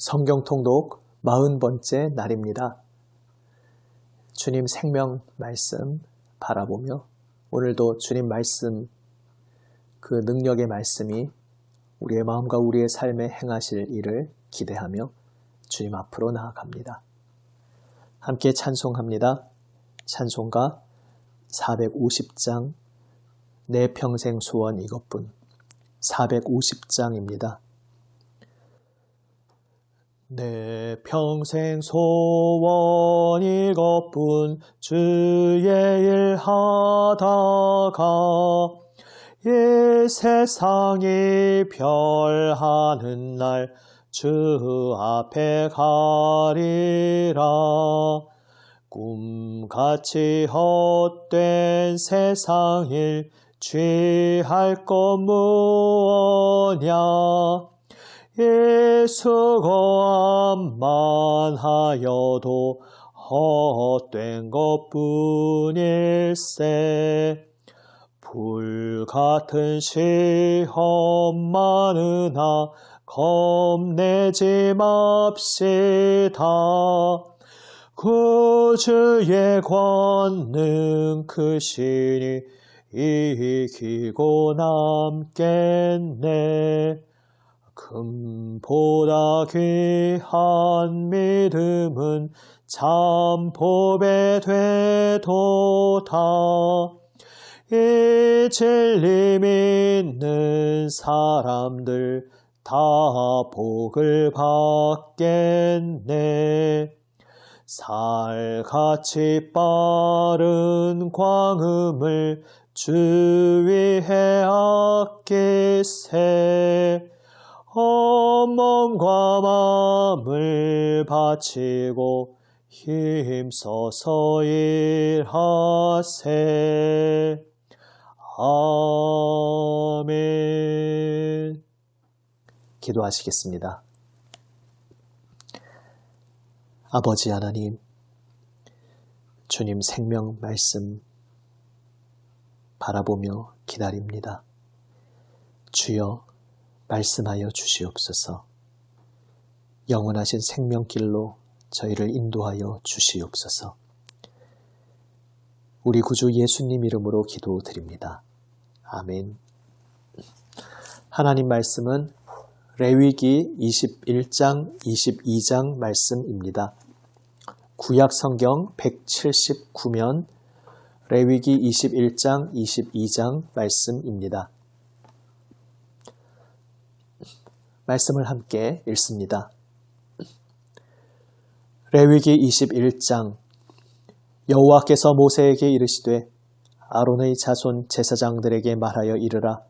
성경 통독 40번째 날입니다. 주님 생명 말씀 바라보며 오늘도 주님 말씀, 그 능력의 말씀이 우리의 마음과 우리의 삶에 행하실 일을 기대하며 주님 앞으로 나아갑니다. 함께 찬송합니다. 찬송가 450장 내 평생 소원 이것뿐 450장입니다. 내 평생 소원 이것뿐 주의 일 하다가 이 세상이 별하는 날 주 앞에 가리라. 꿈같이 헛된 세상일 취할 것 무엇냐. 이 수고함만 하여도 헛된 것뿐일세. 불같은 시험 많으나 겁내지 맙시다. 구주의 권능 크시니 이기고 남겠네. 금보다 귀한 믿음은 참 보배 되도다. 이 진리 믿는 사람들 다 복을 받겠네. 살같이 빠른 광음을 주 위에 아끼세. 몸과 마음을 바치고 힘써서 일하세. 아멘. 기도하시겠습니다. 아버지 하나님, 주님 생명 말씀 바라보며 기다립니다. 주여 말씀하여 주시옵소서. 영원하신 생명길로 저희를 인도하여 주시옵소서. 우리 구주 예수님 이름으로 기도드립니다. 아멘. 하나님 말씀은 레위기 21장, 22장 말씀입니다. 구약 성경 179면 레위기 21장, 22장 말씀입니다. 말씀을 함께 읽습니다. 레위기 21장. 여호와께서 모세에게 이르시되 아론의 자손 제사장들에게 말하여 이르라.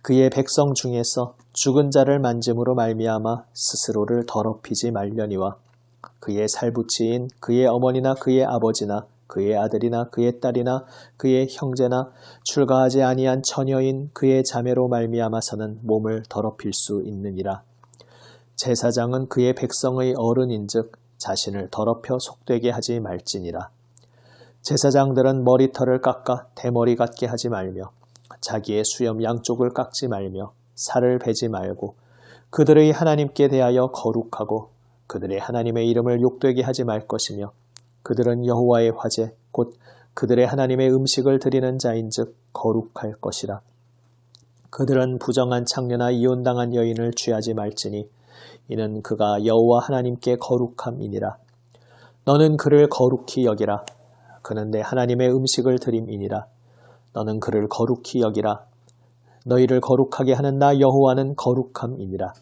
그의 백성 중에서 죽은 자를 만짐으로 말미암아 스스로를 더럽히지 말려니와 그의 살부치인 그의 어머니나 그의 아버지나 그의 아들이나 그의 딸이나 그의 형제나 출가하지 아니한 처녀인 그의 자매로 말미암아서는 몸을 더럽힐 수 있느니라. 제사장은 그의 백성의 어른인즉 자신을 더럽혀 속되게 하지 말지니라. 제사장들은 머리털을 깎아 대머리 같게 하지 말며 자기의 수염 양쪽을 깎지 말며 살을 베지 말고 그들의 하나님께 대하여 거룩하고 그들의 하나님의 이름을 욕되게 하지 말 것이며 그들은 여호와의 화제 곧 그들의 하나님의 음식을 드리는 자인즉 거룩할 것이라. 그들은 부정한 창녀나 이혼당한 여인을 취하지 말지니 이는 그가 여호와 하나님께 거룩함이니라. 너는 그를 거룩히 여기라. 그는 내 하나님의 음식을 드림이니라. 너는 그를 거룩히 여기라. 너희를 거룩하게 하는 나 여호와는 거룩함이니라.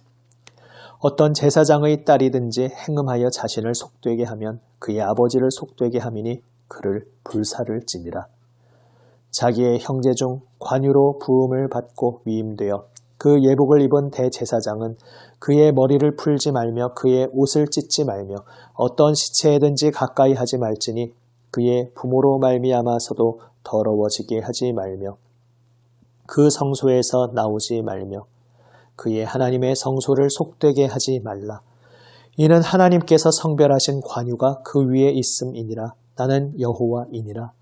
어떤 제사장의 딸이든지 행음하여 자신을 속되게 하면 그의 아버지를 속되게 함이니 그를 불사를 지니라. 자기의 형제 중 관유로 부음을 받고 위임되어 그 예복을 입은 대제사장은 그의 머리를 풀지 말며 그의 옷을 찢지 말며 어떤 시체에든지 가까이 하지 말지니 그의 부모로 말미암아서도 더러워지게 하지 말며 그 성소에서 나오지 말며 그의 하나님의 성소를 속되게 하지 말라. 이는 하나님께서 성별하신 관유가 그 위에 있음이니라. 나는 여호와이니라.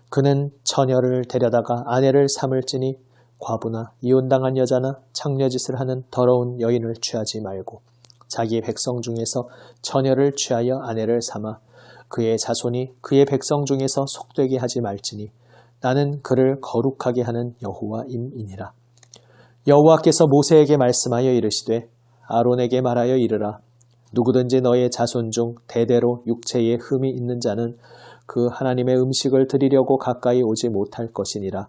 그는 처녀를 데려다가 아내를 삼을지니 과부나 이혼당한 여자나 창녀짓을 하는 더러운 여인을 취하지 말고 자기 백성 중에서 처녀를 취하여 아내를 삼아 그의 자손이 그의 백성 중에서 속되게 하지 말지니 나는 그를 거룩하게 하는 여호와임이니라. 여호와께서 모세에게 말씀하여 이르시되 아론에게 말하여 이르라. 누구든지 너의 자손 중 대대로 육체에 흠이 있는 자는 그 하나님의 음식을 드리려고 가까이 오지 못할 것이니라.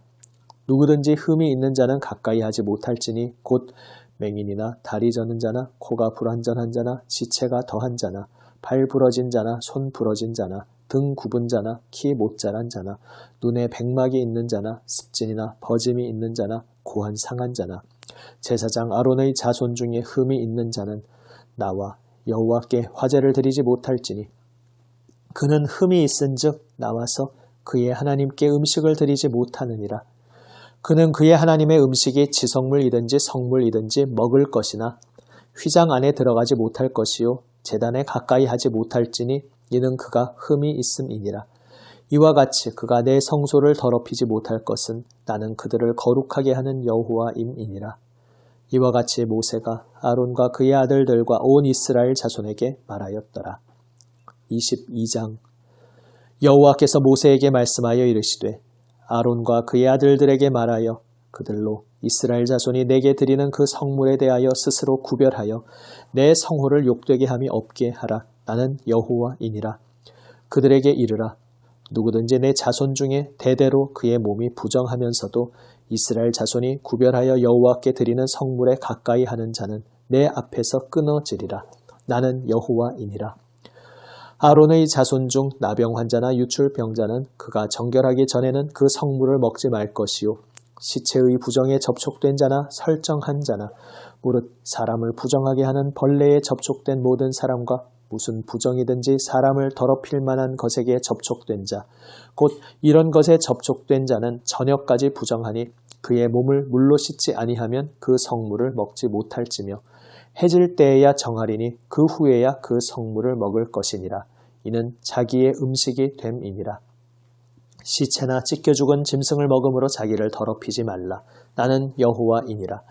누구든지 흠이 있는 자는 가까이 하지 못할지니 곧 맹인이나 다리 저는 자나 코가 불완전한 자나 지체가 더한 자나 발 부러진 자나 손 부러진 자나 등 굽은 자나 키 못 자란 자나 눈에 백막이 있는 자나 습진이나 버짐이 있는 자나 고한 상한 자나 제사장 아론의 자손 중에 흠이 있는 자는 나와 여호와께 화제를 드리지 못할지니 그는 흠이 있은즉 나와서 그의 하나님께 음식을 드리지 못하느니라. 그는 그의 하나님의 음식이 지성물이든지 성물이든지 먹을 것이나 휘장 안에 들어가지 못할 것이요 제단에 가까이 하지 못할지니 이는 그가 흠이 있음이니라. 이와 같이 그가 내 성소를 더럽히지 못할 것은 나는 그들을 거룩하게 하는 여호와임이니라. 이와 같이 모세가 아론과 그의 아들들과 온 이스라엘 자손에게 말하였더라. 22장 여호와께서 모세에게 말씀하여 이르시되 아론과 그의 아들들에게 말하여 그들로 이스라엘 자손이 내게 드리는 그 성물에 대하여 스스로 구별하여 내 성호를 욕되게 함이 없게 하라. 나는 여호와이니라. 그들에게 이르라. 누구든지 내 자손 중에 대대로 그의 몸이 부정하면서도 이스라엘 자손이 구별하여 여호와께 드리는 성물에 가까이 하는 자는 내 앞에서 끊어지리라. 나는 여호와이니라. 아론의 자손 중 나병 환자나 유출병자는 그가 정결하기 전에는 그 성물을 먹지 말 것이요 시체의 부정에 접촉된 자나 설정한 자나 무릇 사람을 부정하게 하는 벌레에 접촉된 모든 사람과 무슨 부정이든지 사람을 더럽힐 만한 것에게 접촉된 자 곧 이런 것에 접촉된 자는 저녁까지 부정하니 그의 몸을 물로 씻지 아니하면 그 성물을 먹지 못할지며 해질 때에야 정하리니 그 후에야 그 성물을 먹을 것이니라. 이는 자기의 음식이 됨이니라. 시체나 찢겨 죽은 짐승을 먹음으로 자기를 더럽히지 말라. 나는 여호와이니라.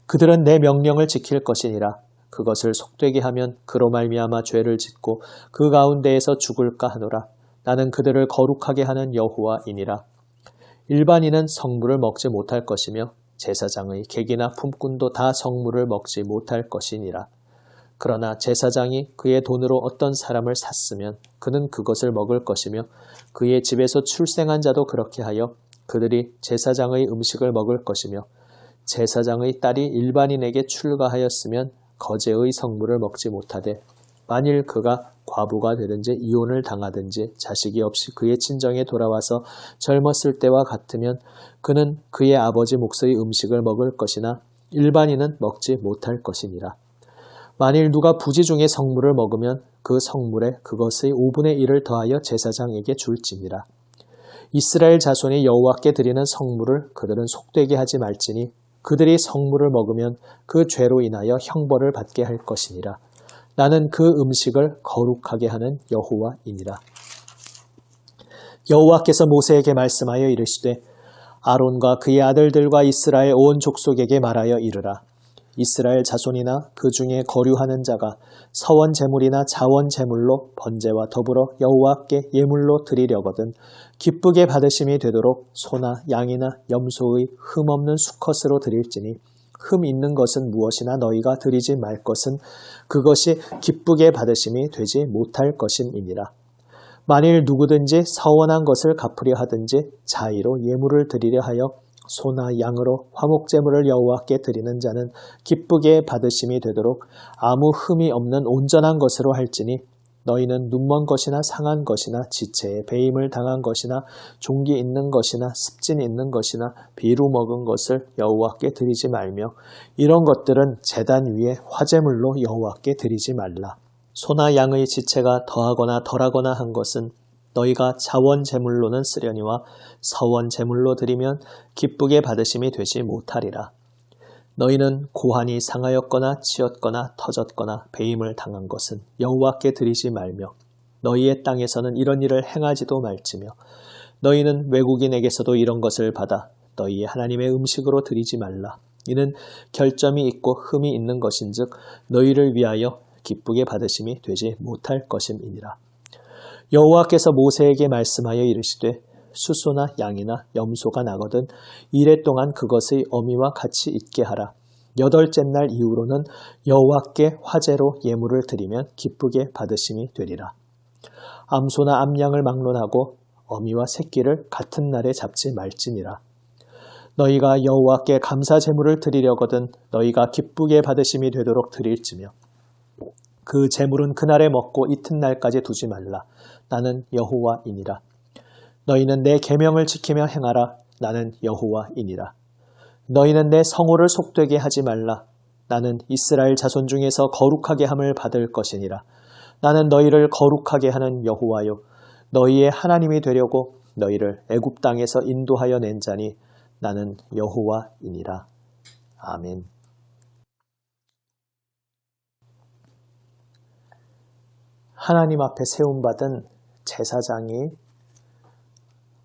그들은 내 명령을 지킬 것이니라. 그것을 속되게 하면 그로 말미암아 죄를 짓고 그 가운데에서 죽을까 하노라. 나는 그들을 거룩하게 하는 여호와이니라. 일반인은 성물을 먹지 못할 것이며 제사장의 객이나 품꾼도 다 성물을 먹지 못할 것이니라. 그러나 제사장이 그의 돈으로 어떤 사람을 샀으면 그는 그것을 먹을 것이며 그의 집에서 출생한 자도 그렇게 하여 그들이 제사장의 음식을 먹을 것이며 제사장의 딸이 일반인에게 출가하였으면 거제의 성물을 먹지 못하되 만일 그가 과부가 되든지 이혼을 당하든지 자식이 없이 그의 친정에 돌아와서 젊었을 때와 같으면 그는 그의 아버지 몫의 음식을 먹을 것이나 일반인은 먹지 못할 것이니라. 만일 누가 부지 중에 성물을 먹으면 그 성물에 그것의 5분의 1을 더하여 제사장에게 줄지니라. 이스라엘 자손이 여호와께 드리는 성물을 그들은 속되게 하지 말지니 그들이 성물을 먹으면 그 죄로 인하여 형벌을 받게 할 것이니라. 나는 그 음식을 거룩하게 하는 여호와이니라. 여호와께서 모세에게 말씀하여 이르시되 아론과 그의 아들들과 이스라엘 온 족속에게 말하여 이르라. 이스라엘 자손이나 그 중에 거류하는 자가 서원 제물이나 자원 제물로 번제와 더불어 여호와께 예물로 드리려거든 기쁘게 받으심이 되도록 소나 양이나 염소의 흠 없는 수컷으로 드릴지니 흠 있는 것은 무엇이나 너희가 드리지 말 것은 그것이 기쁘게 받으심이 되지 못할 것임이니라. 만일 누구든지 서원한 것을 갚으려 하든지 자의로 예물을 드리려 하여 소나 양으로 화목제물을 여호와께 드리는 자는 기쁘게 받으심이 되도록 아무 흠이 없는 온전한 것으로 할지니 너희는 눈먼 것이나 상한 것이나 지체에 배임을 당한 것이나 종기 있는 것이나 습진 있는 것이나 비루 먹은 것을 여호와께 드리지 말며 이런 것들은 제단 위에 화제물로 여호와께 드리지 말라. 소나 양의 지체가 더하거나 덜하거나 한 것은 너희가 자원 제물로는 쓰려니와 서원 제물로 드리면 기쁘게 받으심이 되지 못하리라. 너희는 고환이 상하였거나 치었거나 터졌거나 배임을 당한 것은 여호와께 드리지 말며 너희의 땅에서는 이런 일을 행하지도 말지며 너희는 외국인에게서도 이런 것을 받아 너희의 하나님의 음식으로 드리지 말라. 이는 결점이 있고 흠이 있는 것인즉 너희를 위하여 기쁘게 받으심이 되지 못할 것임이니라. 여호와께서 모세에게 말씀하여 이르시되 수소나 양이나 염소가 나거든 이래 동안 그것의 어미와 같이 있게 하라. 8째 날 이후로는 여호와께 화제로 예물을 드리면 기쁘게 받으심이 되리라. 암소나 암양을 막론하고 어미와 새끼를 같은 날에 잡지 말지니라. 너희가 여호와께 감사 제물을 드리려거든 너희가 기쁘게 받으심이 되도록 드릴지며 그 제물은 그날에 먹고 이튿날까지 두지 말라. 나는 여호와이니라. 너희는 내 계명을 지키며 행하라. 나는 여호와이니라. 너희는 내 성호를 속되게 하지 말라. 나는 이스라엘 자손 중에서 거룩하게 함을 받을 것이니라. 나는 너희를 거룩하게 하는 여호와요 너희의 하나님이 되려고 너희를 애굽 땅에서 인도하여 낸 자니 나는 여호와이니라. 아멘. 하나님 앞에 세움받은 제사장이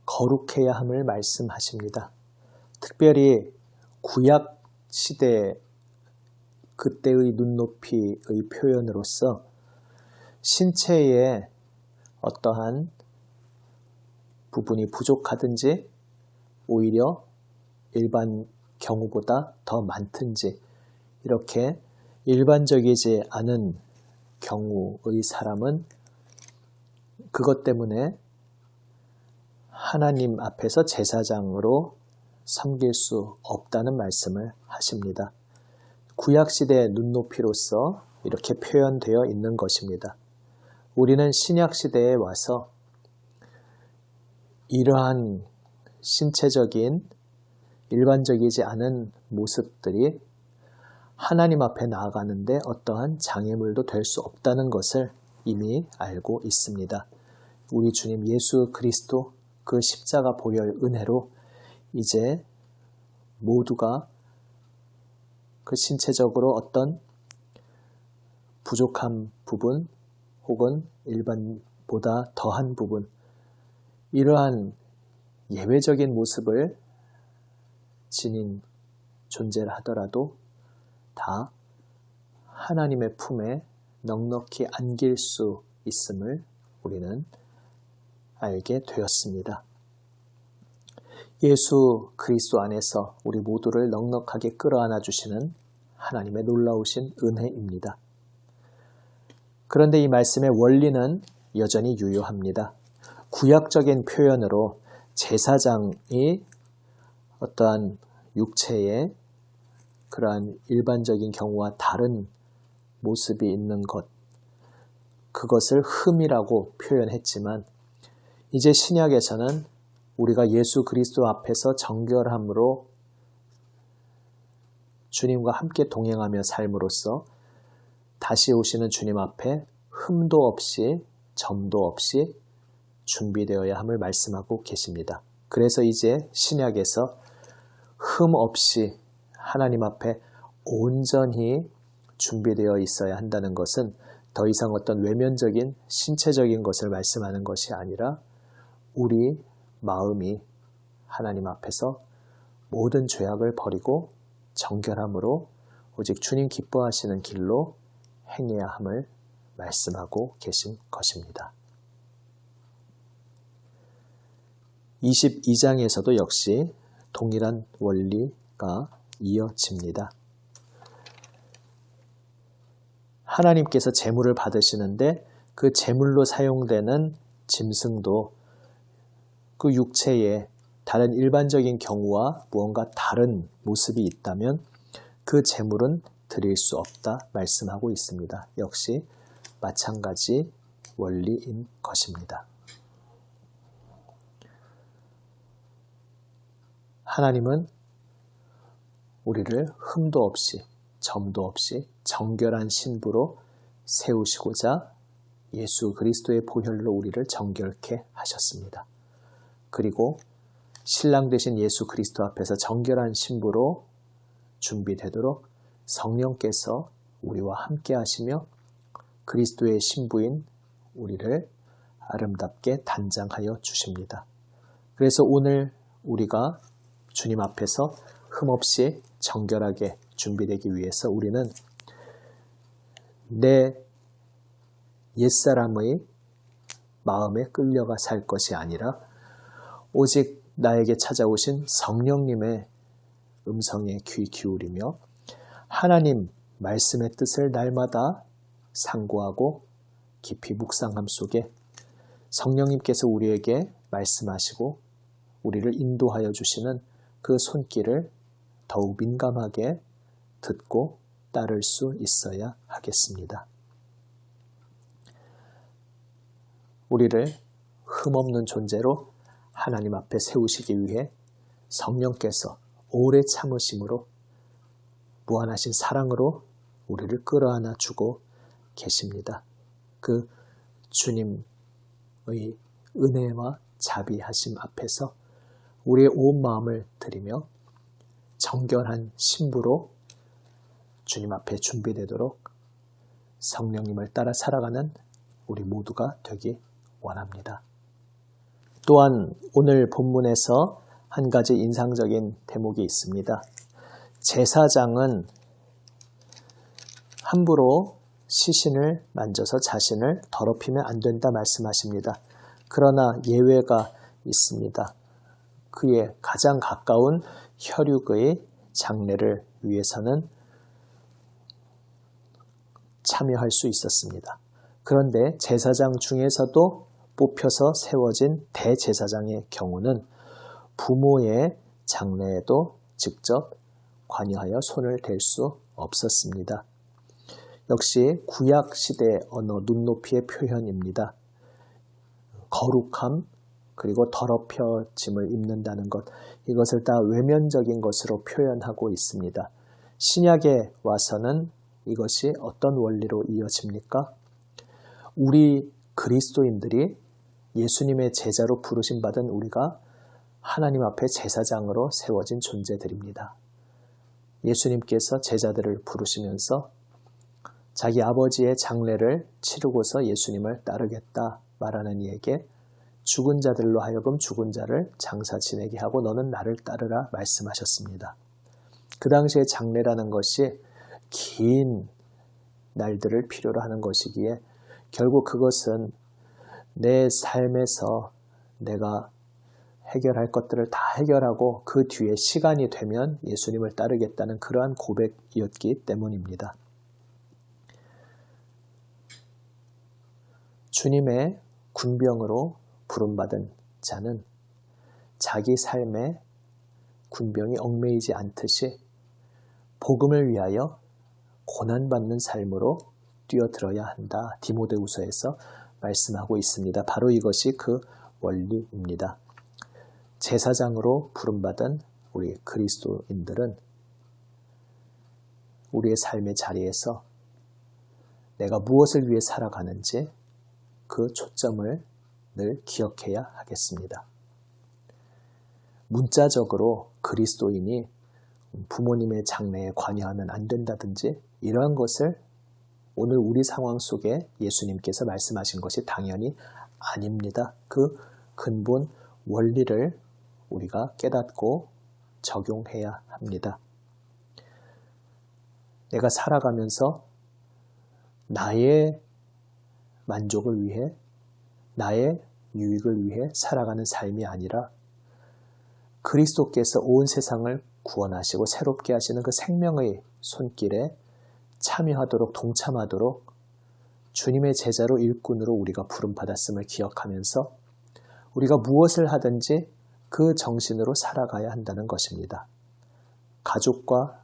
거룩해야 함을 말씀하십니다. 특별히 구약 시대 그때의 눈높이의 표현으로서 신체에 어떠한 부분이 부족하든지 오히려 일반 경우보다 더 많든지 이렇게 일반적이지 않은 경우의 사람은 그것 때문에 하나님 앞에서 제사장으로 섬길 수 없다는 말씀을 하십니다. 구약시대의 눈높이로서 이렇게 표현되어 있는 것입니다. 우리는 신약시대에 와서 이러한 신체적인 일반적이지 않은 모습들이 하나님 앞에 나아가는데 어떠한 장애물도 될 수 없다는 것을 이미 알고 있습니다. 우리 주님 예수 그리스도 그 십자가 보혈 은혜로 이제 모두가 그 신체적으로 어떤 부족한 부분 혹은 일반보다 더한 부분 이러한 예외적인 모습을 지닌 존재를 하더라도 다 하나님의 품에 넉넉히 안길 수 있음을 우리는 알게 되었습니다. 예수 그리스도 안에서 우리 모두를 넉넉하게 끌어안아 주시는 하나님의 놀라우신 은혜입니다. 그런데 이 말씀의 원리는 여전히 유효합니다. 구약적인 표현으로 제사장이 어떠한 육체의 그러한 일반적인 경우와 다른 모습이 있는 것, 그것을 흠이라고 표현했지만 이제 신약에서는 우리가 예수 그리스도 앞에서 정결함으로 주님과 함께 동행하며 삶으로써 다시 오시는 주님 앞에 흠도 없이 점도 없이 준비되어야 함을 말씀하고 계십니다. 그래서 이제 신약에서 흠 없이 하나님 앞에 온전히 준비되어 있어야 한다는 것은 더 이상 어떤 외면적인 신체적인 것을 말씀하는 것이 아니라 우리 마음이 하나님 앞에서 모든 죄악을 버리고 정결함으로 오직 주님 기뻐하시는 길로 행해야 함을 말씀하고 계신 것입니다. 22장에서도 역시 동일한 원리가 이어집니다. 하나님께서 제물을 받으시는데 그 제물로 사용되는 짐승도 그 육체에 다른 일반적인 경우와 무언가 다른 모습이 있다면 그 제물은 드릴 수 없다 말씀하고 있습니다. 역시 마찬가지 원리인 것입니다. 하나님은 우리를 흠도 없이 점도 없이 정결한 신부로 세우시고자 예수 그리스도의 보혈로 우리를 정결케 하셨습니다. 그리고 신랑 되신 예수 그리스도 앞에서 정결한 신부로 준비되도록 성령께서 우리와 함께 하시며 그리스도의 신부인 우리를 아름답게 단장하여 주십니다. 그래서 오늘 우리가 주님 앞에서 흠없이 정결하게 준비되기 위해서 우리는 내 옛사람의 마음에 끌려가 살 것이 아니라 오직 나에게 찾아오신 성령님의 음성에 귀 기울이며 하나님 말씀의 뜻을 날마다 상고하고 깊이 묵상함 속에 성령님께서 우리에게 말씀하시고 우리를 인도하여 주시는 그 손길을 더욱 민감하게 듣고 따를 수 있어야 하겠습니다. 우리를 흠없는 존재로 하나님 앞에 세우시기 위해 성령께서 오래 참으심으로 무한하신 사랑으로 우리를 끌어안아 주고 계십니다. 그 주님의 은혜와 자비하심 앞에서 우리의 온 마음을 드리며 정결한 신부로 주님 앞에 준비되도록 성령님을 따라 살아가는 우리 모두가 되기 원합니다. 또한 오늘 본문에서 한 가지 인상적인 대목이 있습니다. 제사장은 함부로 시신을 만져서 자신을 더럽히면 안 된다 말씀하십니다. 그러나 예외가 있습니다. 그의 가장 가까운 혈육의 장례를 위해서는 참여할 수 있었습니다. 그런데 제사장 중에서도 뽑혀서 세워진 대제사장의 경우는 부모의 장례에도 직접 관여하여 손을 댈 수 없었습니다. 역시 구약시대의 언어 눈높이의 표현입니다. 거룩함 그리고 더럽혀짐을 입는다는 것, 이것을 다 외면적인 것으로 표현하고 있습니다. 신약에 와서는 이것이 어떤 원리로 이어집니까? 우리 그리스도인들이 예수님의 제자로 부르심 받은 우리가 하나님 앞에 제사장으로 세워진 존재들입니다. 예수님께서 제자들을 부르시면서 자기 아버지의 장례를 치르고서 예수님을 따르겠다 말하는 이에게 죽은 자들로 하여금 죽은 자를 장사 지내게 하고 너는 나를 따르라 말씀하셨습니다. 그 당시에 장례라는 것이 긴 날들을 필요로 하는 것이기에 결국 그것은 내 삶에서 내가 해결할 것들을 다 해결하고 그 뒤에 시간이 되면 예수님을 따르겠다는 그러한 고백이었기 때문입니다. 주님의 군병으로 부름받은 자는 자기 삶의 군병이 얽매이지 않듯이 복음을 위하여 고난받는 삶으로 뛰어들어야 한다. 디모데후서에서 말씀하고 있습니다. 바로 이것이 그 원리입니다. 제사장으로 부름받은 우리 그리스도인들은 우리의 삶의 자리에서 내가 무엇을 위해 살아가는지 그 초점을 늘 기억해야 하겠습니다. 문자적으로 그리스도인이 부모님의 장례에 관여하면 안 된다든지 이러한 것을 오늘 우리 상황 속에 예수님께서 말씀하신 것이 당연히 아닙니다. 그 근본 원리를 우리가 깨닫고 적용해야 합니다. 내가 살아가면서 나의 만족을 위해 나의 유익을 위해 살아가는 삶이 아니라 그리스도께서 온 세상을 구원하시고 새롭게 하시는 그 생명의 손길에 참여하도록 동참하도록 주님의 제자로 일꾼으로 우리가 부름받았음을 기억하면서 우리가 무엇을 하든지 그 정신으로 살아가야 한다는 것입니다. 가족과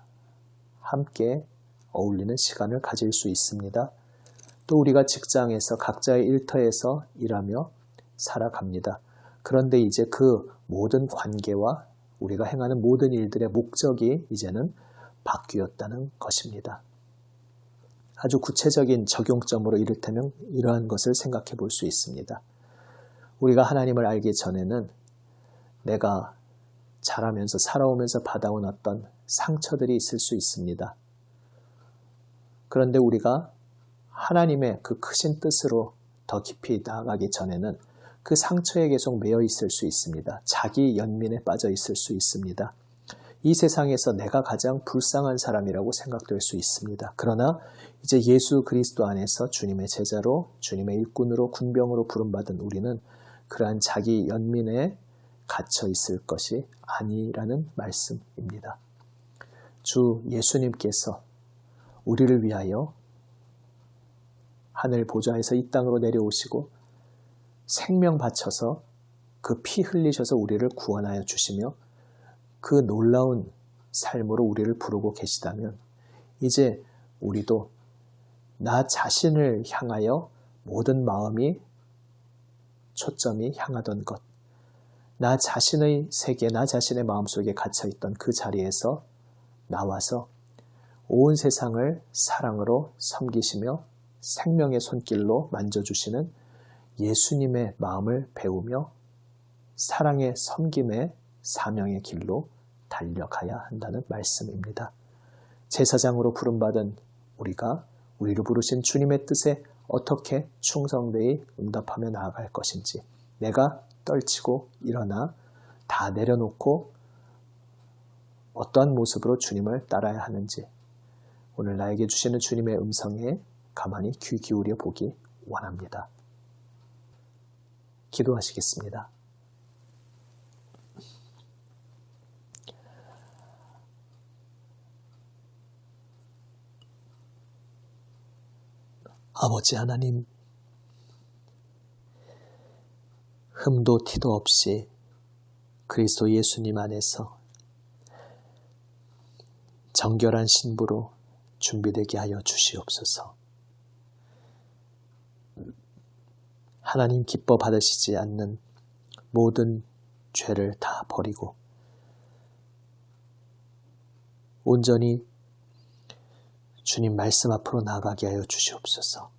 함께 어울리는 시간을 가질 수 있습니다. 또 우리가 직장에서 각자의 일터에서 일하며 살아갑니다. 그런데 이제 그 모든 관계와 우리가 행하는 모든 일들의 목적이 이제는 바뀌었다는 것입니다. 아주 구체적인 적용점으로 이를테면 이러한 것을 생각해 볼 수 있습니다. 우리가 하나님을 알기 전에는 내가 자라면서 살아오면서 받아온 어떤 상처들이 있을 수 있습니다. 그런데 우리가 하나님의 그 크신 뜻으로 더 깊이 나아가기 전에는 그 상처에 계속 매여 있을 수 있습니다. 자기 연민에 빠져 있을 수 있습니다. 이 세상에서 내가 가장 불쌍한 사람이라고 생각될 수 있습니다. 그러나 이제 예수 그리스도 안에서 주님의 제자로 주님의 일꾼으로 군병으로 부름받은 우리는 그러한 자기 연민에 갇혀 있을 것이 아니라는 말씀입니다. 주 예수님께서 우리를 위하여 하늘 보좌에서 이 땅으로 내려오시고 생명 바쳐서 그 피 흘리셔서 우리를 구원하여 주시며 그 놀라운 삶으로 우리를 부르고 계시다면 이제 우리도 나 자신을 향하여 모든 마음이 초점이 향하던 것, 나 자신의 세계, 나 자신의 마음속에 갇혀있던 그 자리에서 나와서 온 세상을 사랑으로 섬기시며 생명의 손길로 만져주시는 예수님의 마음을 배우며 사랑의 섬김의 사명의 길로 달려가야 한다는 말씀입니다. 제사장으로 부름받은 우리가 우리를 부르신 주님의 뜻에 어떻게 충성되이 응답하며 나아갈 것인지, 내가 떨치고 일어나 다 내려놓고 어떠한 모습으로 주님을 따라야 하는지 오늘 나에게 주시는 주님의 음성에 가만히 귀 기울여 보기 원합니다. 기도하시겠습니다. 아버지 하나님, 흠도 티도 없이 그리스도 예수님 안에서 정결한 신부로 준비되게 하여 주시옵소서. 하나님 기뻐 받으시지 않는 모든 죄를 다 버리고 온전히 주님 말씀 앞으로 나아가게 하여 주시옵소서.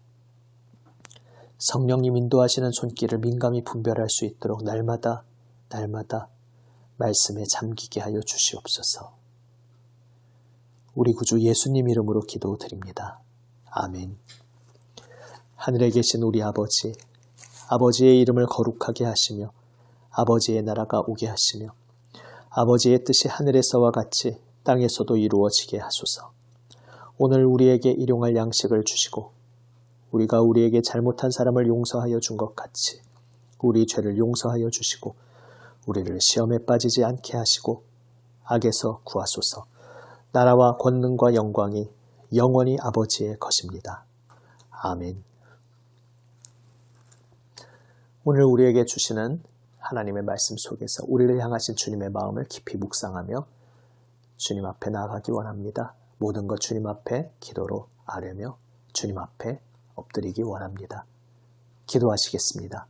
성령님 인도하시는 손길을 민감히 분별할 수 있도록 날마다 말씀에 잠기게 하여 주시옵소서. 우리 구주 예수님 이름으로 기도드립니다. 아멘. 하늘에 계신 우리 아버지, 아버지의 이름을 거룩하게 하시며 아버지의 나라가 오게 하시며 아버지의 뜻이 하늘에서와 같이 땅에서도 이루어지게 하소서. 오늘 우리에게 일용할 양식을 주시고 우리가 우리에게 잘못한 사람을 용서하여 준 것 같이 우리 죄를 용서하여 주시고 우리를 시험에 빠지지 않게 하시고 악에서 구하소서. 나라와 권능과 영광이 영원히 아버지의 것입니다. 아멘. 오늘 우리에게 주시는 하나님의 말씀 속에서 우리를 향하신 주님의 마음을 깊이 묵상하며 주님 앞에 나아가기 원합니다. 모든 것 주님 앞에 기도로 아뢰며 주님 앞에 엎드리기 원합니다. 기도하시겠습니다.